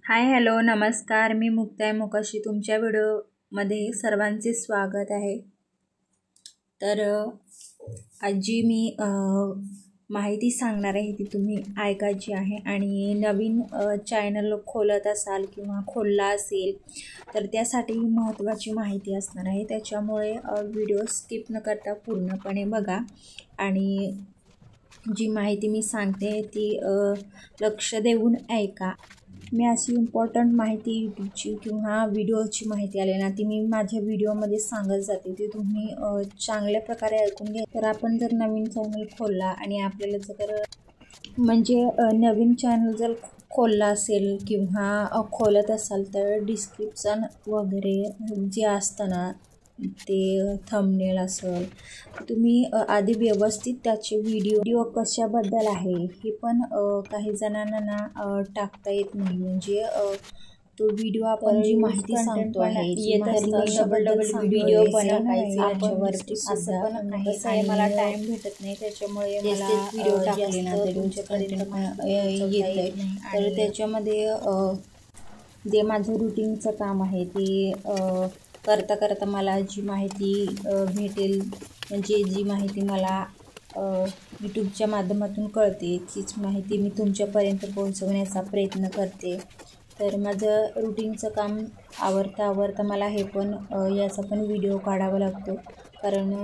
Hi hello नमस्कार, मी मुक्ताई मोकाशी तुमच्या व्हिडिओमध्ये सर्वांचे स्वागत आहे। तर आज जी मी माहिती सांगणार आहे ती तुम्ही ऐकायची आहे आणि नवीन चॅनल खोलत असाल किंवा खोलला असेल तर त्यासाठी महत्त्वाची माहिती असणार आहे, त्याच्यामुळे व्हिडिओ स्किप न करता पूर्णपणे बघा आणि जी माहिती मी सांगते ती लक्ष देऊन ऐका। मी अशी इम्पॉर्टंट माहिती यूट्यूबची किंवा व्हिडिओची माहिती आली ना ती मी माझ्या व्हिडिओमध्ये सांगत जाते, ती तुम्ही चांगल्या प्रकारे ऐकून घ्या। तर आपण जर नवीन चॅनल खोलला आणि आपल्याला जर म्हणजे नवीन चॅनल जर खोलला असेल किंवा खोलत असाल तर डिस्क्रिप्शन वगैरे जे असतं ना ते थंबनेल असेल तुम्ही आधी व्यवस्थित त्याचे व्हिडिओ कशाबद्दल आहे हे पण काही जणांना ना टाकता येत नाही, म्हणजे तो व्हिडिओ आपण जी माहिती सांगतो आहे डबल व्हिडिओ बनवायचे याच्यावरती असं पण आहे। मला टाइम भेटत नाही त्याच्यामुळे मला व्हिडिओ टाकले ना तुमच्यापर्यंत येत नाही। तर त्याच्यामध्ये जे माझं रुटीनचं काम आहे ते करता करता मला जी माहिती भेटेल, म्हणजे जी माहिती मला यूट्यूबच्या माध्यमातून कळते तीच माहिती मी तुमच्यापर्यंत पोहोचवण्याचा प्रयत्न करते। तर माझं रुटीनचं काम आवरता आवरता मला हे पण याचा पण व्हिडिओ काढावा लागतो, कारण